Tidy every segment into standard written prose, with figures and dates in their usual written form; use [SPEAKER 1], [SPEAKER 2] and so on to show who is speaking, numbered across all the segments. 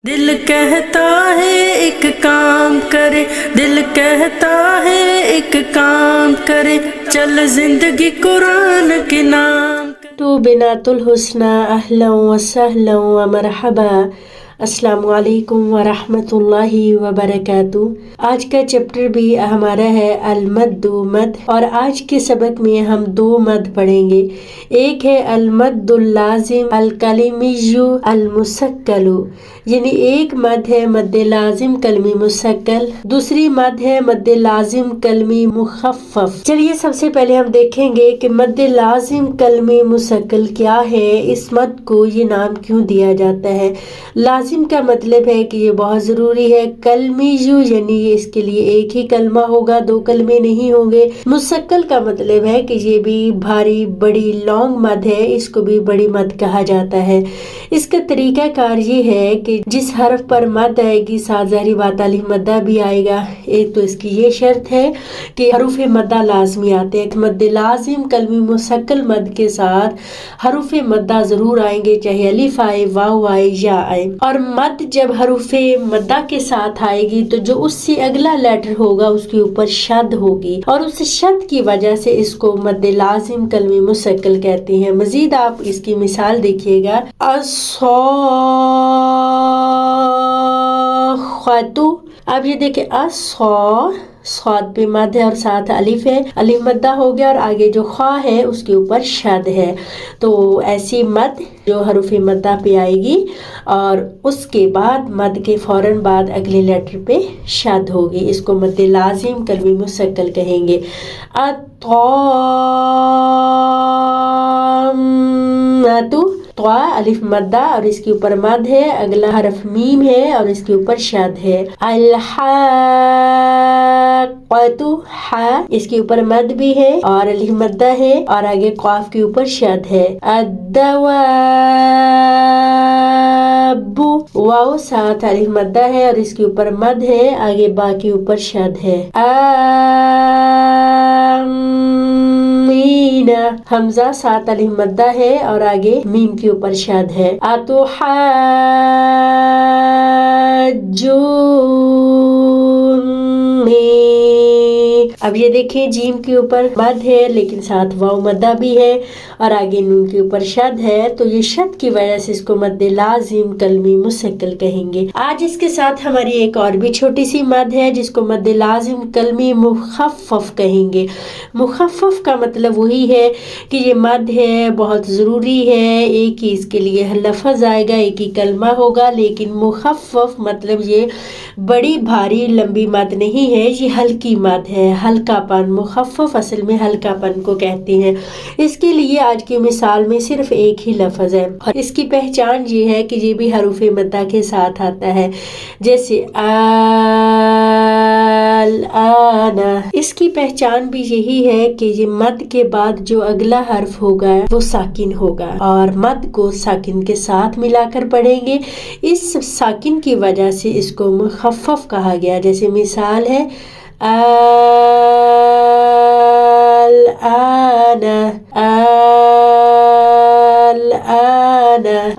[SPEAKER 1] दिल कहता है एक काम करे, दिल कहता है एक काम करे, चल जिंदगी कुरान के नाम।
[SPEAKER 2] तो बिनातुल हुस्ना अहलन व सहलन व मरहबा। अस्सलामु अलैकुम व रहमतुल्लाहि व बरकातुहू। आज का चैप्टर भी हमारा है अल-मद्दु मद, और आज के सबक में हम दो मद पढ़ेंगे। एक है अल-मद्दुल लाजिम अल-कलमिय्यु अल-मुसक्कलु, यानी एक मद है मद लाजिम कलमी मुसक्कल, दूसरी मद है मद लाजिम कलमी मुखफ्फफ। चलिए सबसे पहले हम देखेंगे कि मद लाजिम कलमी मुसक्कल क्या है, इस मद को ये नाम क्यों दिया जाता है। लाजिम का मतलब है कि ये बहुत ज़रूरी है, कलमिय्यु यानी ये इसके लिए एक ही कलमा होगा, दो कलमे नहीं होंगे। मुसक्कल का मतलब है कि ये भी भारी बड़ी लॉन्ग मद है, इसको भी बड़ी मद कहा जाता है। इसका तरीका कार ये है कि जिस हरफ पर मद आएगी साथ ज़ाहिरी बात अलिफ मद्दा भी आएगा। एक तो इसकी ये शर्त है कि हरूफ मद्दा लाजमी आते हैं। मद लाजिम कलमी मुसक्कल मद के साथ हरूफ मद्दा ज़रूर आएंगे, चाहे अलिफ आए, वाव आए या आए। और मद जब हरूफ मद्दा के साथ आएगी तो जो उससे अगला लेटर होगा उसके ऊपर शद होगी, और उस शद की वजह से इसको मद लाजिम कलमी मुसक्कल कहते हैं। मजीद आप इसकी मिसाल देखिएगा, अस्सौख़तु। अब ये देखिए स्वाद पे मद है और साथ अलिफ है, अलिफ मद्दा हो गया और आगे जो खा है उसके ऊपर शद है। तो ऐसी मद जो हरूफ मद्दा पे आएगी और उसके बाद मद के फौरन बाद अगले लेटर पे शद होगी, इसको मद लाजिम कलमी मुसक्कल कहेंगे। त्वा अलिफ मद्दा और इसके ऊपर मद है, अगला हरफ मीम है और इसके ऊपर शद है। अल-हाक़्क़तु हा, इसके ऊपर मद भी है और अलिफ मद्दा है और आगे क़ाफ के ऊपर शद है। अद्दवाबु, वाव साथ अलिफ मद्दा है और इसके ऊपर मद है, आगे बा के ऊपर शद है। हमजा साथ अलिफ मद्दा है और आगे मीम के ऊपर शद है। अब ये देखिए जीम के ऊपर मद है लेकिन साथ वाव मद्दा भी है और आगे नून के ऊपर शद है, तो ये शद की वजह से इसको मद लाजिम कलमी मुसक्कल कहेंगे। आज इसके साथ हमारी एक और भी छोटी सी मद है जिसको मद लाजिम कलमी मुखफ्फफ कहेंगे। मुखफ्फफ का मतलब वही है कि ये मद है, बहुत ज़रूरी है, एक ही इसके लिए लफ्ज़ आएगा, एक ही कलमा होगा, लेकिन मुखफ्फफ मतलब ये बड़ी भारी लंबी मद नहीं है, ये हल्की मद है, हल्कापन। मुखफ्फफ असल में हल्कापन को कहते हैं। इसके लिए आज की मिसाल में सिर्फ एक ही लफ्ज़ है और इसकी पहचान ये है कि ये भी हरूफ मद्दा के साथ आता है, जैसे आना। इसकी पहचान भी यही है कि ये मद के बाद जो अगला हर्फ होगा वो साकिन होगा और मद को साकिन के साथ मिलाकर पढ़ेंगे। इस साकिन की वजह से इसको मुखफ्फफ कहा गया। जैसे मिसाल है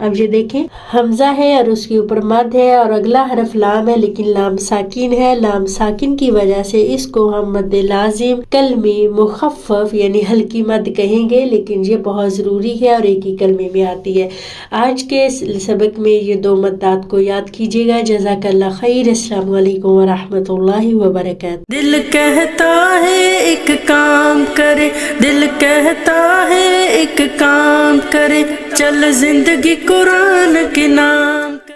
[SPEAKER 2] अब ये देखें हमजा है और उसके ऊपर मद है और अगला हरफ लाम है, लेकिन लाम साकिन है। लाम साकिन की वजह से इसको हम मद लाजिम कलमी मुखफ्फफ यानी हल्की मद कहेंगे, लेकिन ये बहुत ज़रूरी है और एक ही कलमे में आती है। आज के सबक में ये दो मद्दात को याद कीजिएगा। जज़ाकल्लाह खैर। अस्सलामु अलैकुम व रहमतुल्लाहि व बरकातुहू।
[SPEAKER 1] दिल कहता है एक काम करे, दिल कहता है एक काम करे, चल जिंदगी कुरान के नाम।